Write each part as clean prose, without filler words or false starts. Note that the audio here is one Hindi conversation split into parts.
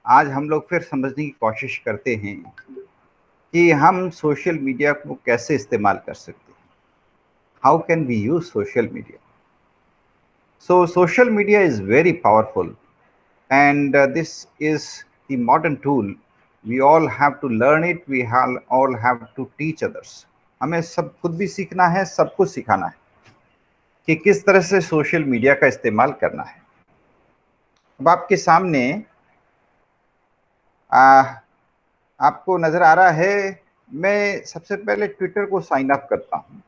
आज हम लोग फिर समझने की कोशिश करते हैं कि हम सोशल मीडिया को कैसे इस्तेमाल कर सकते हैं। How can we use social media? So social media is very powerful and this is the modern tool. We all have to learn it. We all have to teach others. हमें सब खुद भी सीखना है, सबको सिखाना है कि किस तरह से सोशल मीडिया का इस्तेमाल करना है। अब आपके सामने आपको नजर आ रहा है, मैं सबसे पहले ट्विटर को साइन अप करता हूं।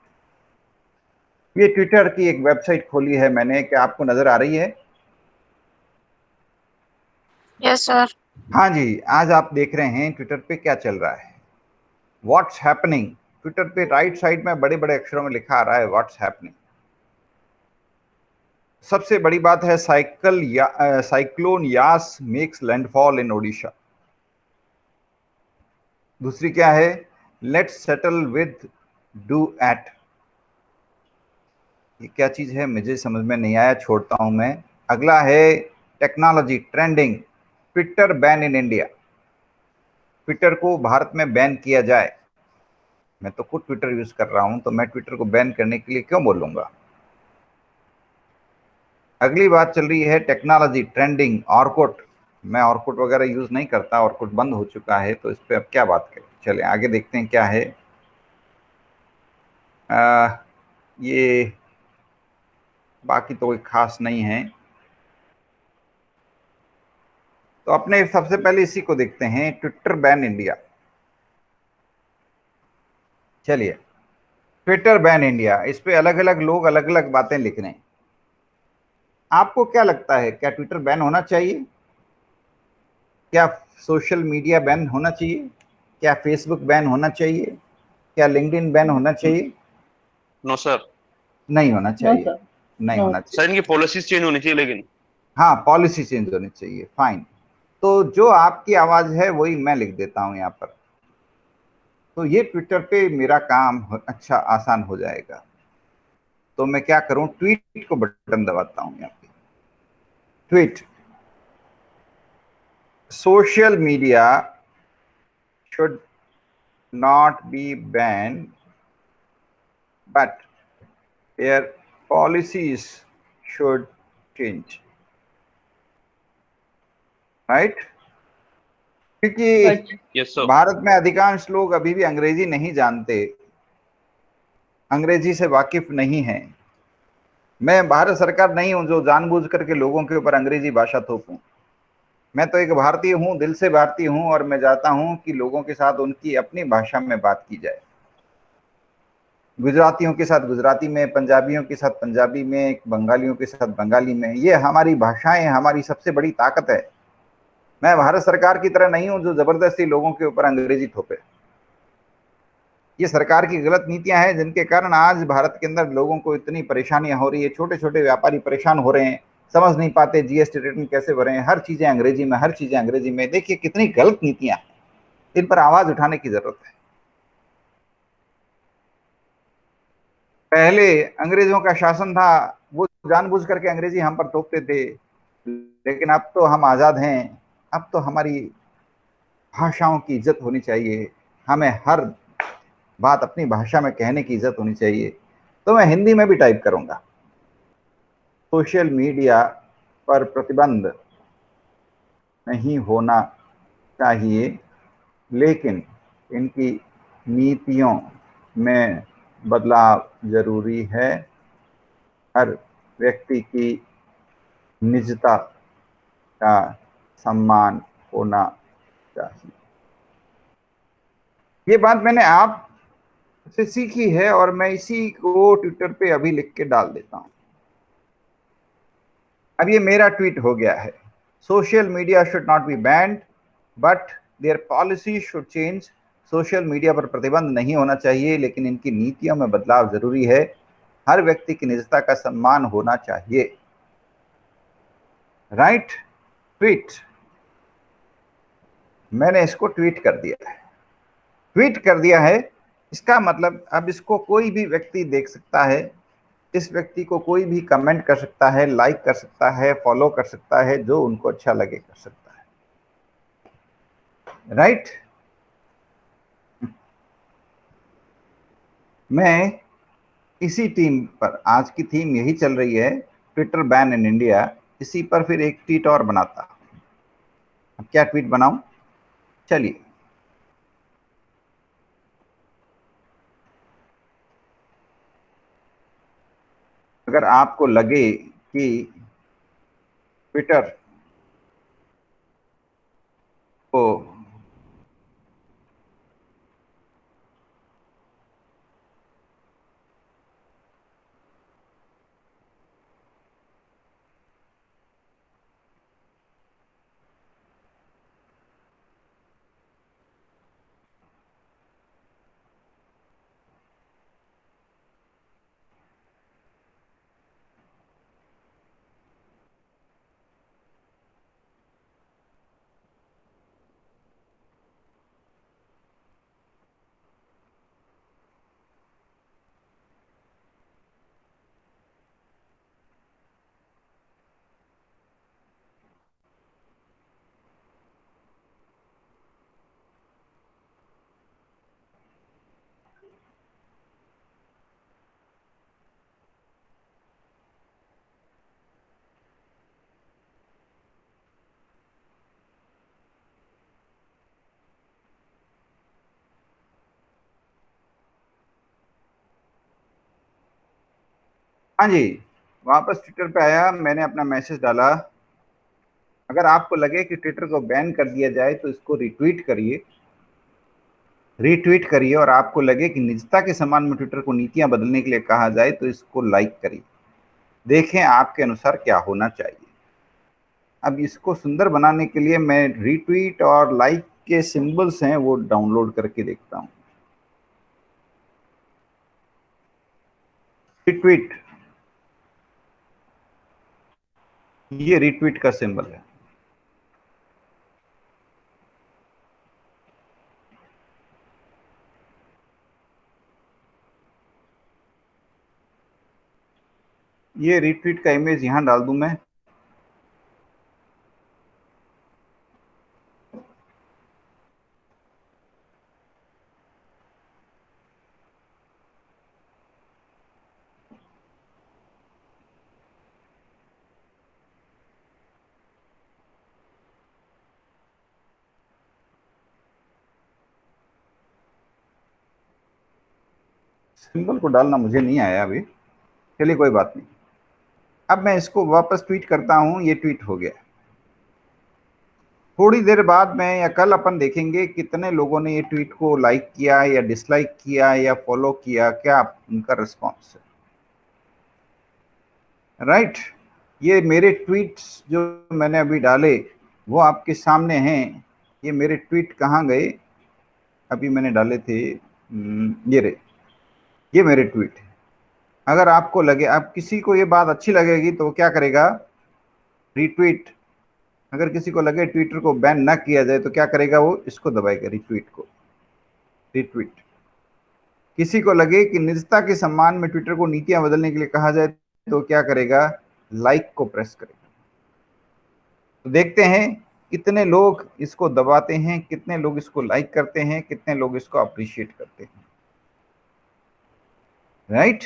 ये ट्विटर की एक वेबसाइट खोली है मैंने, क्या आपको नजर आ रही है? Yes sir. हाँ जी, आज आप देख रहे हैं ट्विटर पे क्या चल रहा है, व्हाट्स हैपनिंग। ट्विटर पे राइट साइड में बड़े बड़े अक्षरों में लिखा आ रहा है व्हाट्स हैपनिंग। सबसे बड़ी बात है साइक्लोन यास मेक्स लैंडफॉल इन ओडिशा। दूसरी क्या है? Let's settle with do at. ये क्या चीज है मुझे समझ में नहीं आया, छोड़ता हूं मैं। अगला है technology trending, Twitter ban in India. Twitter को भारत में बैन किया जाए। मैं तो खुद ट्विटर यूज कर रहा हूं, तो मैं ट्विटर को बैन करने के लिए क्यों बोलूंगा। अगली बात चल रही है टेक्नोलॉजी ट्रेंडिंग, ऑर्कुट। मैं ऑर्कुट वगैरह यूज नहीं करता, ऑर्कुट बंद हो चुका है, तो इस पे अब क्या बात करें। चले आगे देखते हैं क्या है। ये बाकी तो कोई खास नहीं है, तो अपने सबसे पहले इसी को देखते हैं, ट्विटर बैन इंडिया। चलिए, ट्विटर बैन इंडिया, इस पे अलग अलग लोग अलग अलग बातें लिख रहे हैं। आपको क्या लगता है, क्या ट्विटर बैन होना चाहिए? क्या सोशल मीडिया बैन होना चाहिए? क्या फेसबुक बैन होना चाहिए? क्या लिंक्डइन बैन होना चाहिए? No sir. नहीं होना चाहिए। नहीं होना सर चाहिए। इनकी पॉलिसीज चेंज होनी चाहिए लेकिन। हाँ, पॉलिसी चेंज होनी चाहिए, फाइन। तो जो आपकी आवाज है वही मैं लिख देता हूं यहाँ पर, तो ये ट्विटर पे मेरा काम अच्छा आसान हो जाएगा। तो मैं क्या करूं, ट्वीट को बटन दबाता हूं यहाँ पे, tweet. Social media should not be banned, but their policies should change, right? क्योंकि यस सर। भारत में अधिकांश लोग अभी भी अंग्रेजी नहीं जानते, अंग्रेजी से वाकिफ नहीं हैं। मैं भारत सरकार नहीं हूं जो जानबूझ करके लोगों के ऊपर अंग्रेजी भाषा थोपूं। मैं तो एक भारतीय हूं, दिल से भारतीय हूं, और मैं चाहता हूं कि लोगों के साथ उनकी अपनी भाषा में बात की जाए। गुजरातियों के साथ गुजराती में, पंजाबियों के साथ पंजाबी में, बंगालियों के साथ बंगाली में। ये हमारी भाषाएं हमारी सबसे बड़ी ताकत है। मैं भारत सरकार की तरह नहीं हूं जो जबरदस्ती लोगों के ऊपर अंग्रेजी थोपे। ये सरकार की गलत नीतियां हैं जिनके कारण आज भारत के अंदर लोगों को इतनी परेशानियां हो रही है। छोटे छोटे व्यापारी परेशान हो रहे हैं, समझ नहीं पाते जीएसटी रिटर्न कैसे भरें, हर चीजें अंग्रेजी में, हर चीजें अंग्रेजी में। देखिए कितनी गलत नीतियां हैं, इन पर आवाज उठाने की जरूरत है। पहले अंग्रेजों का शासन था, वो जानबूझ करके अंग्रेजी हम पर थोपते थे, लेकिन अब तो हम आजाद हैं। अब तो हमारी भाषाओं की इज्जत होनी चाहिए, हमें हर बात अपनी भाषा में कहने की इज्जत होनी चाहिए। तो मैं हिंदी में भी टाइप करूंगा, सोशल मीडिया पर प्रतिबंध नहीं होना चाहिए, लेकिन इनकी नीतियों में बदलाव जरूरी है। हर व्यक्ति की निजता का सम्मान होना चाहिए। ये बात मैंने आप से सीखी है और मैं इसी को ट्विटर पे अभी लिख के डाल देता हूं। अब ये मेरा ट्वीट हो गया है, social media should not be band but their policy should change. Social media पर प्रतिबंध नहीं होना चाहिए, लेकिन इनकी नीतियों में बदलाव जरूरी है। हर व्यक्ति की निजता का सम्मान होना चाहिए। राइट? ट्वीट। मैंने इसको ट्वीट कर दिया है, ट्वीट कर दिया है। इसका मतलब अब इसको कोई भी व्यक्ति देख सकता है, इस व्यक्ति को कोई भी कमेंट कर सकता है, लाइक कर सकता है, फॉलो कर सकता है, जो उनको अच्छा लगे कर सकता है। राइट। मैं इसी टीम पर, आज की थीम यही चल रही है, ट्विटर बैन इन इंडिया, इसी पर फिर एक ट्वीट और बनाता। अब क्या ट्वीट बनाऊं, चलिए। अगर आपको लगे कि ट्विटर को हाँ जी, वापस ट्विटर पे आया, मैंने अपना मैसेज डाला। अगर आपको लगे कि ट्विटर को बैन कर दिया जाए तो इसको रिट्वीट करिए, रीट्वीट करिए। और आपको लगे कि निजता के सम्मान में ट्विटर को नीतियां बदलने के लिए कहा जाए तो इसको लाइक करिए। देखें आपके अनुसार क्या होना चाहिए। अब इसको सुंदर बनाने के लिए मैं रीट्वीट और लाइक के सिंबल्स हैं वो डाउनलोड करके देखता हूँ। रीट्वीट, ये रीट्वीट का सिंबल है। ये रीट्वीट का इमेज यहां डाल दूं मैं। सिंबल को डालना मुझे नहीं आया अभी, चलिए कोई बात नहीं। अब मैं इसको वापस ट्वीट करता हूं, ये ट्वीट हो गया। थोड़ी देर बाद में या कल अपन देखेंगे कितने लोगों ने ये ट्वीट को लाइक किया या डिसलाइक किया या फॉलो किया, क्या उनका रिस्पॉन्स है। राइट। ये मेरे ट्वीट्स जो मैंने अभी डाले वो आपके सामने हैं। ये मेरे ट्वीट कहाँ गए, अभी मैंने डाले थे, ये रहे, ये मेरे ट्वीट है। अगर आपको लगे, अब किसी को ये बात अच्छी लगेगी तो क्या करेगा, रीट्वीट। अगर किसी को लगे ट्विटर को बैन ना किया जाए तो क्या करेगा, वो इसको दबाएगा, रिट्वीट को, रिट्वीट। किसी को लगे कि निजता के सम्मान में ट्विटर को नीतियां बदलने के लिए कहा जाए तो क्या करेगा, लाइक को प्रेस करेगा। तो देखते हैं कितने लोग इसको दबाते हैं, कितने लोग इसको लाइक करते हैं, कितने लोग इसको अप्रिशिएट करते हैं। राइट।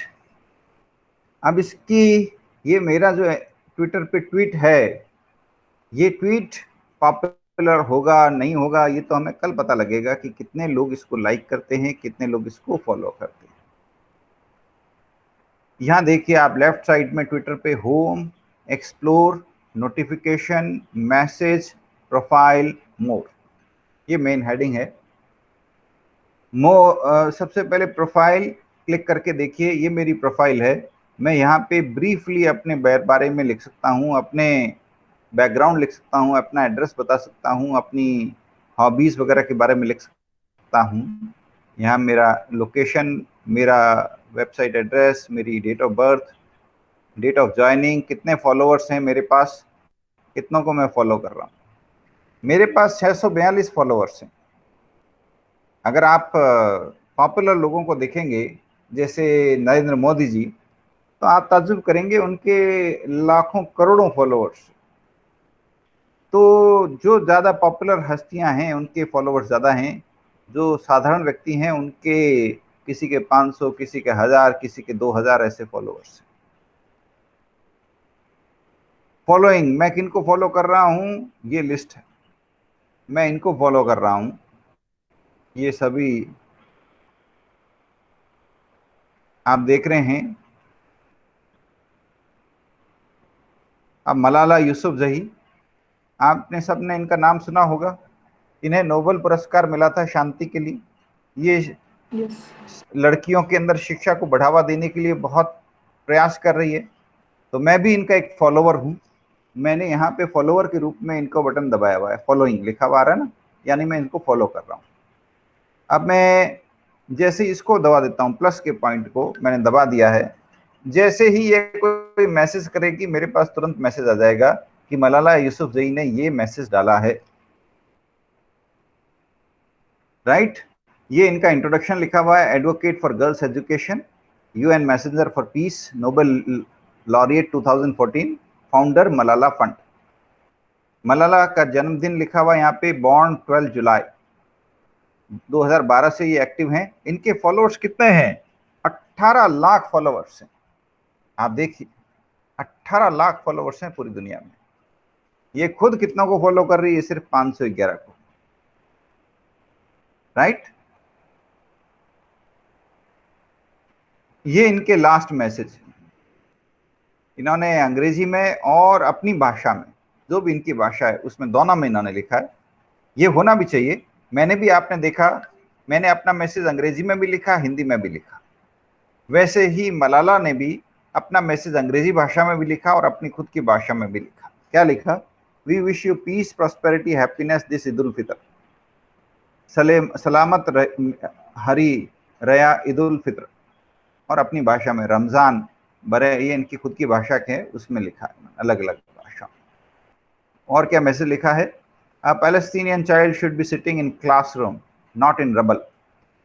अब इसकी, ये मेरा जो है ट्विटर पे ट्वीट है, ये ट्वीट पॉपुलर होगा नहीं होगा ये तो हमें कल पता लगेगा कि कितने लोग इसको लाइक करते हैं, कितने लोग इसको फॉलो करते हैं। यहाँ देखिए आप लेफ्ट साइड में ट्विटर पे home, explore, notification, message, profile, more, ये मेन हेडिंग है। सबसे पहले प्रोफाइल क्लिक करके देखिए, ये मेरी प्रोफाइल है। मैं यहाँ पे ब्रीफली अपने बारे में लिख सकता हूँ, अपने बैकग्राउंड लिख सकता हूँ, अपना एड्रेस बता सकता हूँ, अपनी हॉबीज़ वगैरह के बारे में लिख सकता हूँ। यहाँ मेरा लोकेशन, मेरा वेबसाइट एड्रेस, मेरी date of birth, date of joining, कितने फॉलोअर्स हैं मेरे पास, कितनों को मैं फॉलो कर रहा हूँ। मेरे पास 642 फॉलोअर्स हैं। अगर आप पॉपुलर लोगों को देखेंगे जैसे नरेंद्र मोदी जी, तो आप ताज्जुब करेंगे, उनके लाखों करोड़ों फॉलोअर्स। तो जो ज़्यादा पॉपुलर हस्तियां हैं उनके फॉलोअर्स ज़्यादा हैं, जो साधारण व्यक्ति हैं उनके किसी के 500, किसी के 1000, किसी के 2000 ऐसे फॉलोअर्स हैं। फॉलोइंग, मैं किनको फॉलो कर रहा हूं, ये लिस्ट है, मैं इनको फॉलो कर रहा हूं, ये सभी आप देख रहे हैं। अब मलाला यूसुफजई, आपने सबने इनका नाम सुना होगा। इन्हें नोबेल पुरस्कार मिला था शांति के लिए। ये लड़कियों के अंदर शिक्षा को बढ़ावा देने के लिए बहुत प्रयास कर रही है। तो मैं भी इनका एक फॉलोवर हूँ। मैंने यहाँ पे फॉलोवर के रूप में इनको बटन दबाया हुआ है, फॉलोइंग लिखा हुआ आ रहा है ना, यानी मैं इनको फॉलो कर रहा हूँ। अब मैं जैसे इसको दबा देता हूँ, प्लस के पॉइंट को मैंने दबा दिया है, जैसे ही ये कोई मैसेज करेगी मेरे पास तुरंत मैसेज आ जाएगा कि मलाला यूसुफजई ने ये मैसेज डाला है। राइट, ये इनका इंट्रोडक्शन लिखा हुआ है, advocate for girls education, UN messenger for piece, Nobel laureate 2014, founder Malala fund. Malala का जन्मदिन लिखा हुआ यहाँ पे, बॉर्न 12 जुलाई 2012 से ये एक्टिव हैं। इनके फॉलोअर्स कितने हैं? 18 लाख फॉलोअर्स हैं। आप देखिए 18 लाख फॉलोअर्स हैं पूरी दुनिया में। ये खुद कितनों को फॉलो कर रही है? सिर्फ 511 को। राइट, ये इनके लास्ट मैसेज, इन्होंने अंग्रेजी में और अपनी भाषा में, जो भी इनकी भाषा है उसमें दोनों में इन्होंने लिखा है। ये होना भी चाहिए। मैंने भी, आपने देखा, मैंने अपना मैसेज अंग्रेजी में भी लिखा, हिंदी में भी लिखा। वैसे ही मलाला ने भी अपना मैसेज अंग्रेजी भाषा में भी लिखा और अपनी खुद की भाषा में भी लिखा। क्या लिखा? We wish you peace, prosperity, happiness this Eid ul Fitr, सलामत हरी रया ईद उल फितर। और अपनी भाषा में रमजान बरे, ये इनकी खुद की भाषा के है, उसमें लिखा है अलग अलग भाषा। और क्या मैसेज लिखा है? A Palestinian child should be sitting in classroom not in rubble.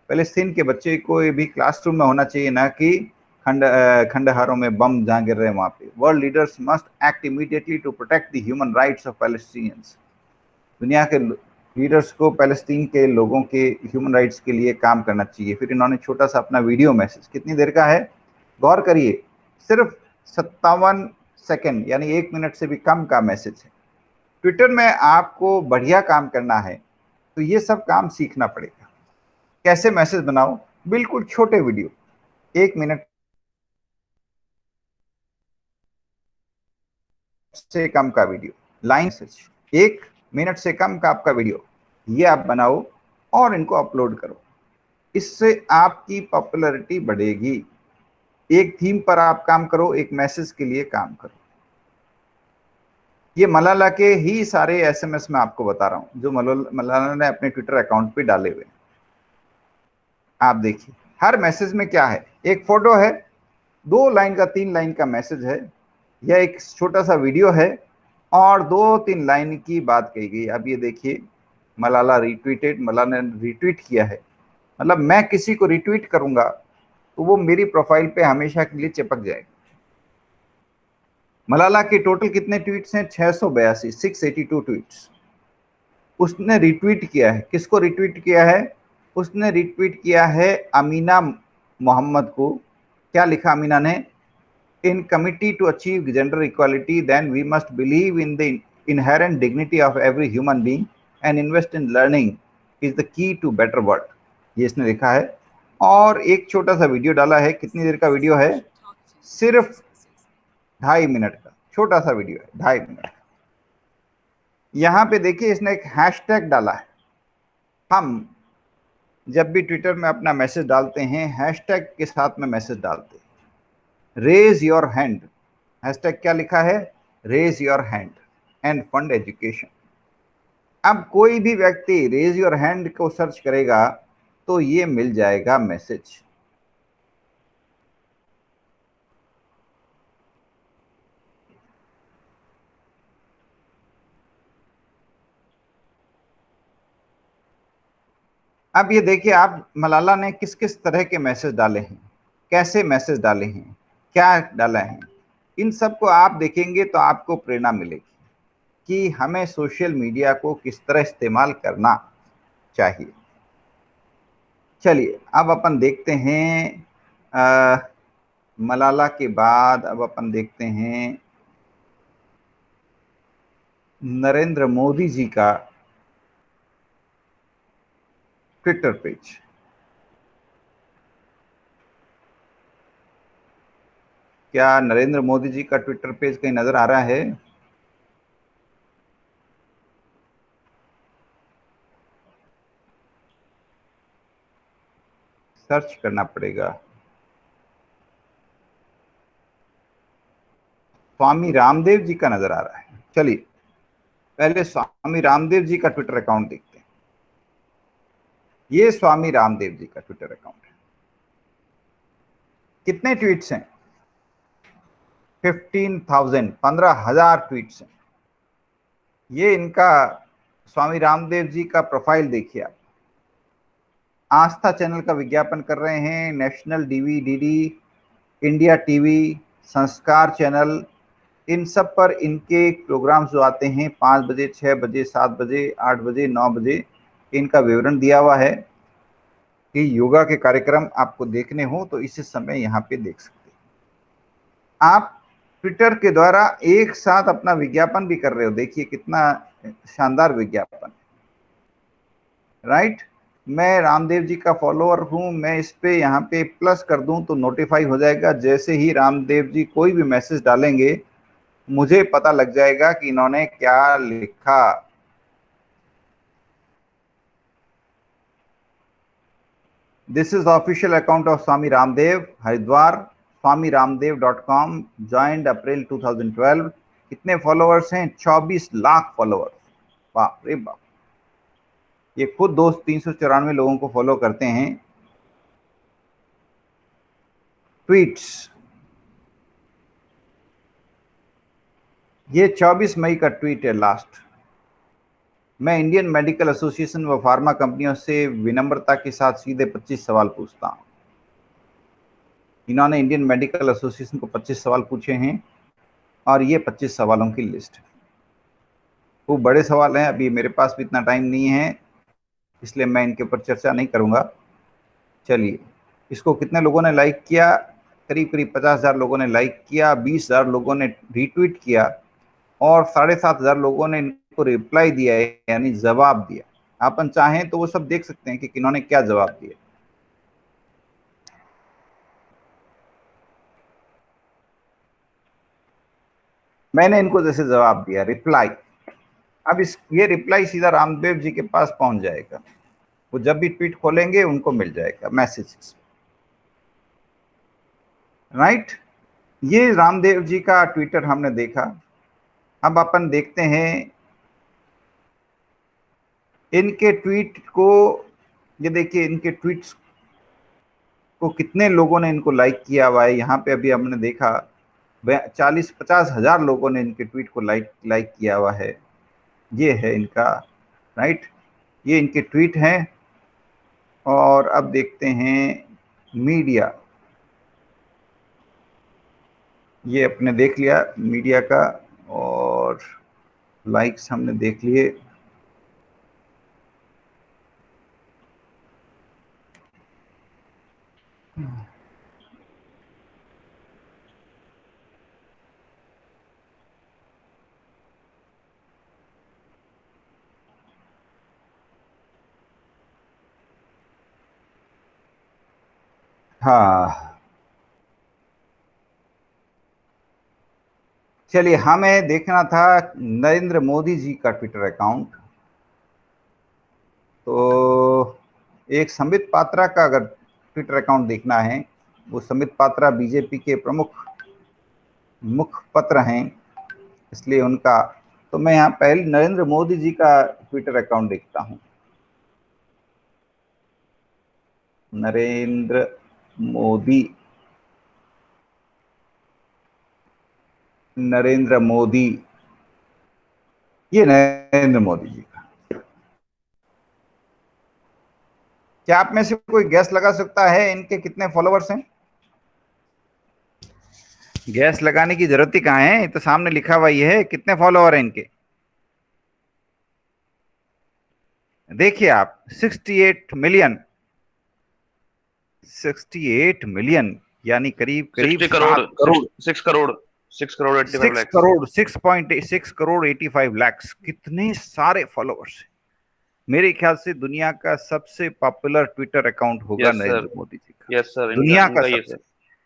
Palestine के बच्चे को भी क्लासरूम में होना चाहिए, ना कि खंडहारों में बम जहाँ गिर रहे हैं वहाँ पे। World leaders must act immediately to protect the human rights of Palestinians. दुनिया के लीडर्स को पैलेस्तीन के लोगों के ह्यूमन राइट्स के लिए काम करना चाहिए। फिर इन्होंने छोटा सा अपना वीडियो मैसेज, कितनी देर का है? गौर करिए, सिर्फ 57 सेकेंड, यानी 1 मिनट से भी कम का मैसेज है। ट्विटर में आपको बढ़िया काम करना है तो ये सब काम सीखना पड़ेगा। कैसे मैसेज बनाओ? बिल्कुल छोटे वीडियो, 1 मिनट से कम का वीडियो, लाइन से 1 मिनट से कम का आपका वीडियो, ये आप बनाओ और इनको अपलोड करो। इससे आपकी पॉपुलैरिटी बढ़ेगी। एक थीम पर आप काम करो, एक मैसेज के लिए काम करो। ये मलाला के ही सारे एसएमएस मैं आपको बता रहा हूं, जो मलाला ने अपने ट्विटर अकाउंट पे डाले हुए। आप देखिए हर मैसेज में क्या है, एक फोटो है, 2 लाइन का 3 लाइन का मैसेज है, यह एक छोटा सा वीडियो है और 2-3 लाइन की बात कही गई। अब ये देखिए, मलाला रिट्वीटेड, मलाला ने रिट्वीट किया है। मतलब मैं किसी को रिट्वीट करूंगा तो वो मेरी प्रोफाइल पे हमेशा के लिए चिपक जाएगा। मलाला के टोटल कितने ट्वीट्स हैं? 682, 682 ट्वीट्स उसने रिट्वीट किया है। किसको रिट्वीट किया है? उसने रिट्वीट किया है अमीना मोहम्मद को। क्या लिखा अमीना ने? In committee to achieve gender equality then we must believe in the inherent dignity of every human being and invest in learning is the key to better world, ये इसने लिखा है। और एक छोटा सा वीडियो डाला है। कितनी देर का वीडियो है? सिर्फ 2.5 मिनट का छोटा सा वीडियो है, 2.5 मिनट का। यहां पे देखिए इसने एक हैशटैग डाला है। हम जब भी ट्विटर में अपना मैसेज डालते हैं, हैशटैग के साथ में मैसेज डालते हैं। रेज योर हैंड, हैशटैग क्या लिखा है? Raise your hand and fund education. अब कोई भी व्यक्ति रेज योर हैंड को सर्च करेगा तो ये मिल जाएगा मैसेज। अब ये देखिए आप, मलाला ने किस किस तरह के मैसेज डाले हैं, कैसे मैसेज डाले हैं, क्या डाला है, इन सब को आप देखेंगे तो आपको प्रेरणा मिलेगी। कि हमें सोशल मीडिया को किस तरह इस्तेमाल करना चाहिए। चलिए अब अपन देखते हैं मलाला के बाद अब अपन देखते हैं नरेंद्र मोदी जी का ट्विटर पेज। क्या नरेंद्र मोदी जी का ट्विटर पेज कहीं नजर आ रहा है? सर्च करना पड़ेगा। स्वामी रामदेव जी का नजर आ रहा है। चलिए पहले स्वामी रामदेव जी का ट्विटर अकाउंट देखते हैं। ये स्वामी रामदेव जी का ट्विटर अकाउंट है। कितने ट्वीट्स हैं? 15,000, 15,000 ट्वीट्स हैं। ये इनका स्वामी रामदेव जी का प्रोफाइल देखिए आप। आस्था चैनल का विज्ञापन कर रहे हैं, national TV, DD, India TV, संस्कार चैनल, इन सब पर इनके प्रोग्राम्स जो आते हैं 5 बजे, 6 बजे, 7 बजे, 8 बजे, 9 बजे, इनका विवरण दिया हुआ है कि योगा के कार्यक्रम आपको देखने हो तो इस समय यहाँ पे देख सकते हैं। आप ट्विटर के द्वारा एक साथ अपना विज्ञापन भी कर रहे हो। देखिए कितना शानदार विज्ञापन, राइट। मैं रामदेव जी का फॉलोअर हूं, मैं इस पे यहाँ पे प्लस कर दूं तो नोटिफाई हो जाएगा। जैसे ही रामदेव जी कोई भी मैसेज डालेंगे मुझे पता लग जाएगा कि इन्होंने क्या लिखा। This is the official account of Swami Ramdev, Haridwar, swamiramdev.com, joined April 2012। कितने फॉलोअर्स हैं? 24 लाख फॉलोअर्स। बाप रे बाप। ये खुद दोस्त 394 लोगों को फॉलो करते हैं। ट्वीट्स, ये 24 मई का ट्वीट है लास्ट। मैं इंडियन मेडिकल एसोसिएशन व फार्मा कंपनियों से विनम्रता के साथ सीधे 25 सवाल पूछता हूं। इन्होंने इंडियन मेडिकल एसोसिएशन को 25 सवाल पूछे हैं और ये 25 सवालों की लिस्ट है। वो बड़े सवाल हैं, अभी मेरे पास भी इतना टाइम नहीं है इसलिए मैं इनके ऊपर चर्चा नहीं करूंगा। चलिए, इसको कितने लोगों ने लाइक किया? करीब करीब 50,000 लोगों ने लाइक किया, 20,000 लोगों ने रीट्वीट किया और 7,500 लोगों ने इनको रिप्लाई दिया है, यानी जवाब दिया। अपन चाहें तो वो सब देख सकते हैं कि किन्होंने क्या जवाब दिया। मैंने इनको जैसे जवाब दिया, रिप्लाई। अब ये रिप्लाई सीधा रामदेव जी के पास पहुंच जाएगा। वो जब भी ट्वीट खोलेंगे उनको मिल जाएगा मैसेजेस, राइट। ये रामदेव जी का ट्विटर हमने देखा। अब अपन देखते हैं इनके ट्वीट को। ये देखिए इनके ट्वीट्स को कितने लोगों ने इनको लाइक किया हुआ है। यहाँ पे अभी हमने देखा 40-50 हजार लोगों ने इनके ट्वीट को लाइक किया हुआ है। ये है इनका, राइट। ये इनके ट्वीट हैं। और अब देखते हैं मीडिया। ये अपने देख लिया मीडिया का, और लाइक्स हमने देख लिए। हाँ, चलिए हमें देखना था नरेंद्र मोदी जी का ट्विटर अकाउंट। तो एक संबित पात्रा का अगर ट्विटर अकाउंट देखना है, वो संबित पात्रा बीजेपी के प्रमुख मुखपत्र हैं, इसलिए उनका। तो मैं यहाँ पहले नरेंद्र मोदी जी का ट्विटर अकाउंट देखता हूँ। नरेंद्र मोदी, नरेंद्र मोदी, ये नरेंद्र मोदी जी का। क्या आप में से कोई गैस लगा सकता है इनके कितने फॉलोअर्स हैं? गैस लगाने की जरूरत ही कहाँ है, तो सामने लिखा हुआ ये है। कितने फॉलोअर हैं इनके? देखिए आप 68 मिलियन यानी करीब करीब 60 करोड़, 7 करोड़, 6 करोड़, 6 करोड़ 85 सिक्स लैक्स। करोड़ 6.6 करोड़ 85 लाख, कितने सारे फॉलोअर्स हैं। मेरे ख्याल से दुनिया का सबसे पॉपुलर ट्विटर अकाउंट होगा यस सर, नरेंद्र मोदी जी का। यस सर, इनका दुनिया का इनका ही है सबसे, सर।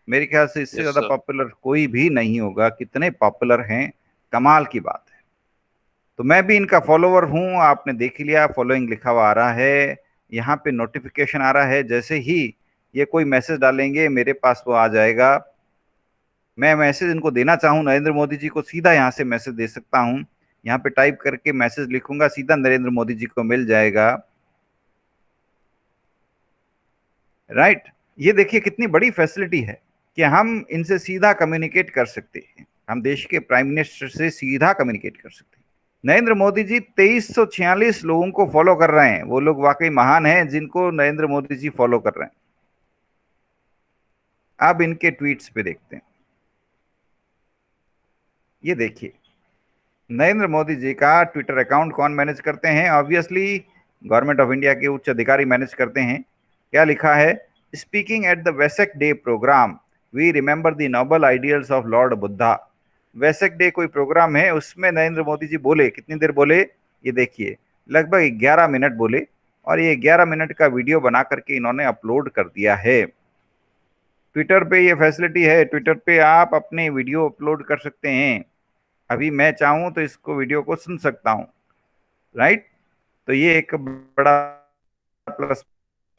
मेरे ख्याल से इससे यस ज्यादा सर। पॉपुलर कोई भी नहीं होगा। कितने पॉपुलर हैं, कमाल की बात है। तो मैं भी इनका फॉलोवर हूं, आपने देख ही लिया, फॉलोइंग लिखा हुआ आ रहा है, यहाँ पे नोटिफिकेशन आ रहा है। जैसे ही ये कोई मैसेज डालेंगे मेरे पास वो आ जाएगा। मैं मैसेज इनको देना चाहूँ नरेंद्र मोदी जी को, सीधा यहाँ से मैसेज दे सकता हूँ। यहाँ पे टाइप करके मैसेज लिखूंगा, सीधा नरेंद्र मोदी जी को मिल जाएगा। राइट, ये देखिए कितनी बड़ी फैसिलिटी है कि हम इनसे सीधा कम्युनिकेट कर सकते हैं। हम देश के प्राइम मिनिस्टर से सीधा कम्युनिकेट कर सकते हैं। नरेंद्र मोदी जी 2346 लोगों को फॉलो कर रहे हैं। वो लोग वाकई महान हैं जिनको नरेंद्र मोदी जी फॉलो कर रहे हैं। अब इनके ट्वीट्स पे देखते हैं। ये देखिए नरेंद्र मोदी जी का ट्विटर अकाउंट कौन मैनेज करते हैं? ऑब्वियसली गवर्नमेंट ऑफ इंडिया के उच्च अधिकारी मैनेज करते हैं। क्या लिखा है? Speaking at the Vesak day programme we remember the noble ideals of Lord Buddha. Vesak day कोई प्रोग्राम है, उसमें नरेंद्र मोदी जी बोले। कितनी देर बोले? ये देखिए लगभग 11 मिनट बोले, और ये 11 मिनट का वीडियो बना करके इन्होंने अपलोड कर दिया है। ट्विटर पे ये फैसिलिटी है, ट्विटर पे आप अपने वीडियो अपलोड कर सकते हैं। अभी मैं चाहूं तो इसको वीडियो को सुन सकता हूं। राइट, तो ये एक बड़ा प्लस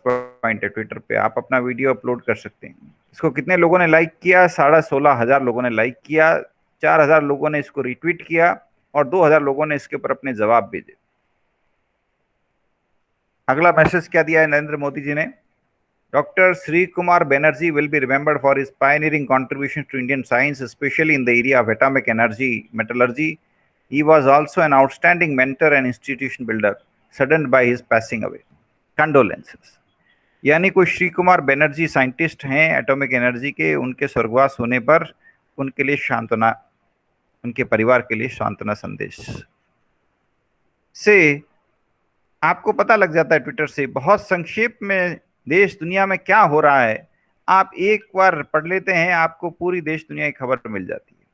पॉइंट है। ट्विटर पे आप अपना वीडियो अपलोड कर सकते हैं। इसको कितने लोगों ने लाइक किया? 16,500 लोगों ने लाइक किया, 4,000 लोगों ने इसको रिट्वीट किया, और 2,000 लोगों ने इसके ऊपर अपने जवाब भेजे। अगला मैसेज क्या दिया है नरेंद्र मोदी जी ने? Doctor Shri Kumar Banerjee will be remembered for his pioneering contributions to Indian science, especially in the area of atomic energy metallurgy. He was also an outstanding mentor and institution builder, saddened by his passing away. Condolences. यानी कोई श्री कुमार बनर्जी साइंटिस्ट हैं एटॉमिक एनर्जी के, उनके स्वर्गवास होने पर उनके लिए सांत्वना, उनके परिवार के लिए सांत्वना संदेश से आपको पता लग जाता है ट्विटर से बहुत संक्षेप में देश दुनिया में क्या हो रहा है। आप एक बार पढ़ लेते हैं, आपको पूरी देश दुनिया की खबर मिल जाती है।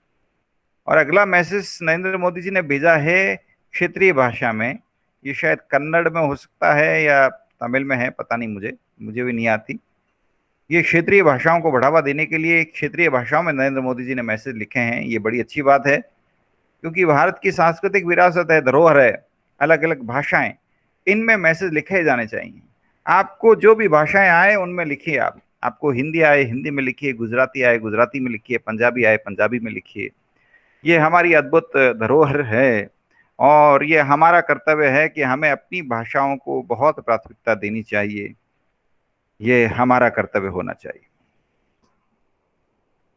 और अगला मैसेज नरेंद्र मोदी जी ने भेजा है क्षेत्रीय भाषा में। ये शायद कन्नड़ में हो सकता है या तमिल में है, पता नहीं, मुझे भी नहीं आती। ये क्षेत्रीय भाषाओं को बढ़ावा देने के लिए क्षेत्रीय भाषाओं में नरेंद्र मोदी जी ने मैसेज लिखे हैं। ये बड़ी अच्छी बात है, क्योंकि भारत की सांस्कृतिक विरासत है, धरोहर है, अलग अलग भाषाएं, इनमें मैसेज लिखे जाने चाहिए। आपको जो भी भाषाएं आए उनमें लिखिए। आपको हिंदी आए हिंदी में लिखिए, गुजराती आए गुजराती में लिखिए, पंजाबी आए पंजाबी में लिखिए। ये हमारी अद्भुत धरोहर है, और ये हमारा कर्तव्य है कि हमें अपनी भाषाओं को बहुत प्राथमिकता देनी चाहिए। ये हमारा कर्तव्य होना चाहिए।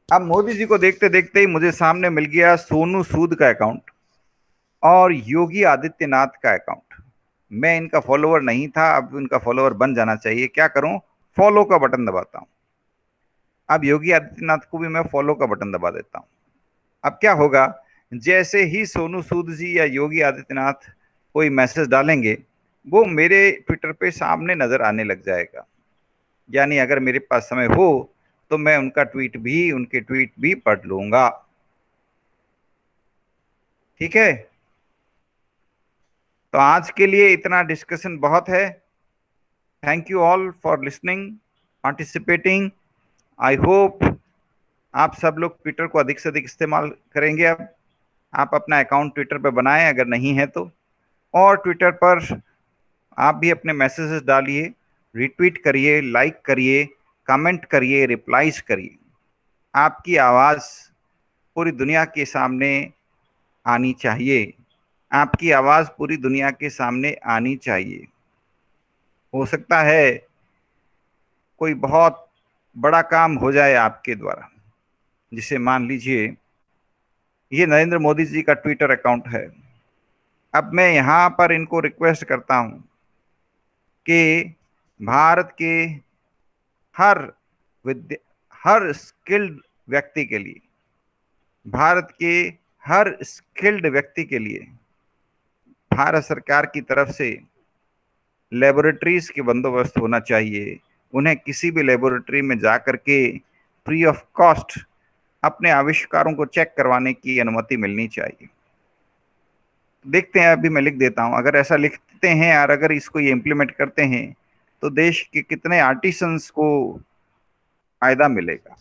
अब मोदी जी को देखते देखते ही मुझे सामने मिल गया सोनू सूद का अकाउंट और योगी आदित्यनाथ का अकाउंट। मैं इनका फॉलोवर नहीं था, अब इनका फॉलोवर बन जाना चाहिए। क्या करूं? फॉलो का बटन दबाता हूं। अब योगी आदित्यनाथ को भी मैं फॉलो का बटन दबा देता हूं। अब क्या होगा? जैसे ही सोनू सूद जी या योगी आदित्यनाथ कोई मैसेज डालेंगे, वो मेरे ट्विटर पे सामने नजर आने लग जाएगा। यानी अगर मेरे पास समय हो तो मैं उनका उनके ट्वीट भी पढ़ लूंगा। ठीक है, तो आज के लिए इतना डिस्कशन बहुत है। Thank you all for listening, participating. I hope आप सब लोग ट्विटर को अधिक से अधिक इस्तेमाल करेंगे। अब आप अपना अकाउंट ट्विटर पर बनाएं अगर नहीं है तो, और ट्विटर पर आप भी अपने मैसेजेस डालिए, रिट्वीट करिए, लाइक करिए, कमेंट करिए, रिप्लाईज करिए। आपकी आवाज़ पूरी दुनिया के सामने आनी चाहिए। आपकी आवाज़ पूरी दुनिया के सामने आनी चाहिए। हो सकता है कोई बहुत बड़ा काम हो जाए आपके द्वारा, जिसे मान लीजिए ये नरेंद्र मोदी जी का ट्विटर अकाउंट है। अब मैं यहाँ पर इनको रिक्वेस्ट करता हूँ कि भारत के हर विद्या हर स्किल्ड व्यक्ति के लिए, भारत के हर स्किल्ड व्यक्ति के लिए भारत सरकार की तरफ से लेबोरेटरीज के बंदोबस्त होना चाहिए। उन्हें किसी भी लेबोरेटरी में जा करके फ्री ऑफ कॉस्ट अपने आविष्कारों को चेक करवाने की अनुमति मिलनी चाहिए। देखते हैं, अभी मैं लिख देता हूं, अगर ऐसा लिखते हैं और अगर इसको ये इम्प्लीमेंट करते हैं तो देश के कितने आर्टिसंस को फायदा मिलेगा।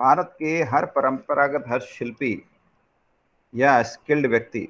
भारत के हर परंपरागत हस्तशिल्पी या स्किल्ड व्यक्ति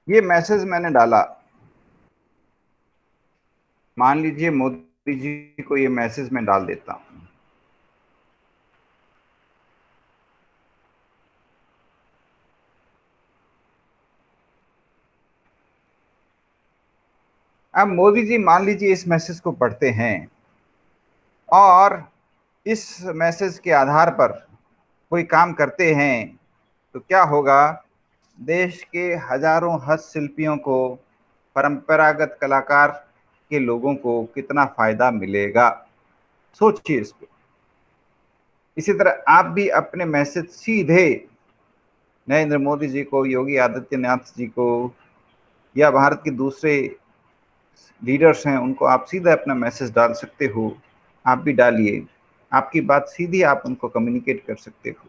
ये मैसेज मैंने डाला, मान लीजिए मोदी जी को ये मैसेज मैं डाल देता हूं। अब मोदी जी मान लीजिए इस मैसेज को पढ़ते हैं और इस मैसेज के आधार पर कोई काम करते हैं तो क्या होगा, देश के हजारों हस्तशिल्पियों को, परंपरागत कलाकार के लोगों को कितना फायदा मिलेगा, सोचिए इस पे। इसी तरह आप भी अपने मैसेज सीधे नरेंद्र मोदी जी को, योगी आदित्यनाथ जी को या भारत के दूसरे लीडर्स हैं उनको आप सीधा अपना मैसेज डाल सकते हो। आप भी डालिए, आपकी बात सीधी आप उनको कम्युनिकेट कर सकते हो,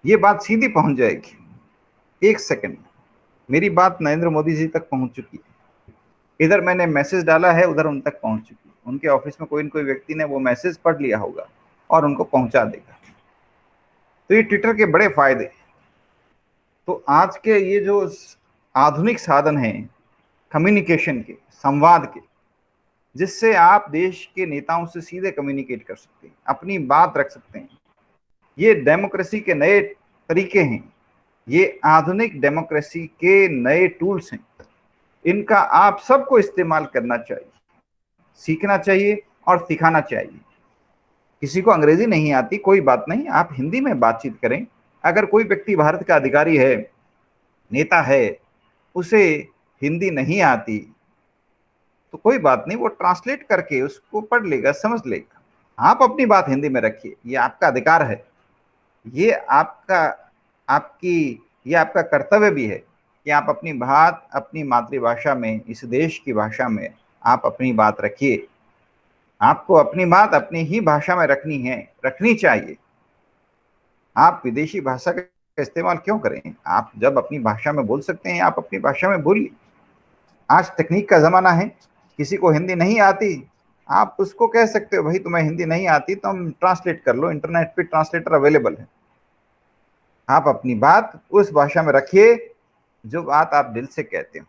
ये बात सीधी पहुंच जाएगी। 1 सेकंड में मेरी बात नरेंद्र मोदी जी तक पहुंच चुकी है, इधर मैंने मैसेज डाला है, उधर उन तक पहुंच चुकी है। उनके ऑफिस में कोई न कोई व्यक्ति ने वो मैसेज पढ़ लिया होगा और उनको पहुंचा देगा। तो ये ट्विटर के बड़े फायदे। तो आज के ये जो आधुनिक साधन हैं कम्युनिकेशन के, संवाद के, जिससे आप देश के नेताओं से सीधे कम्युनिकेट कर सकते हैं, अपनी बात रख सकते हैं, ये डेमोक्रेसी के नए तरीके हैं, ये आधुनिक डेमोक्रेसी के नए टूल्स हैं। इनका आप सबको इस्तेमाल करना चाहिए, सीखना चाहिए और सिखाना चाहिए। किसी को अंग्रेजी नहीं आती, कोई बात नहीं, आप हिंदी में बातचीत करें। अगर कोई व्यक्ति भारत का अधिकारी है, नेता है, उसे हिंदी नहीं आती तो कोई बात नहीं, वो ट्रांसलेट करके उसको पढ़ लेगा, समझ लेगा। आप अपनी बात हिंदी में रखिए, ये आपका अधिकार है, ये आपका आपकी ये आपका कर्तव्य भी है कि आप अपनी बात अपनी मातृभाषा में, इस देश की भाषा में आप अपनी बात रखिए। आपको अपनी बात अपनी ही भाषा में रखनी है, रखनी चाहिए। आप विदेशी भाषा का इस्तेमाल क्यों करें? आप जब अपनी भाषा में बोल सकते हैं, आप अपनी भाषा में बोलिए। आज तकनीक का जमाना है, किसी को हिंदी नहीं आती, आप उसको कह सकते हो भाई तुम्हें हिंदी नहीं आती तो हम ट्रांसलेट कर लो, इंटरनेट पे ट्रांसलेटर अवेलेबल है। आप अपनी बात उस भाषा में रखिए जो बात आप दिल से कहते हो।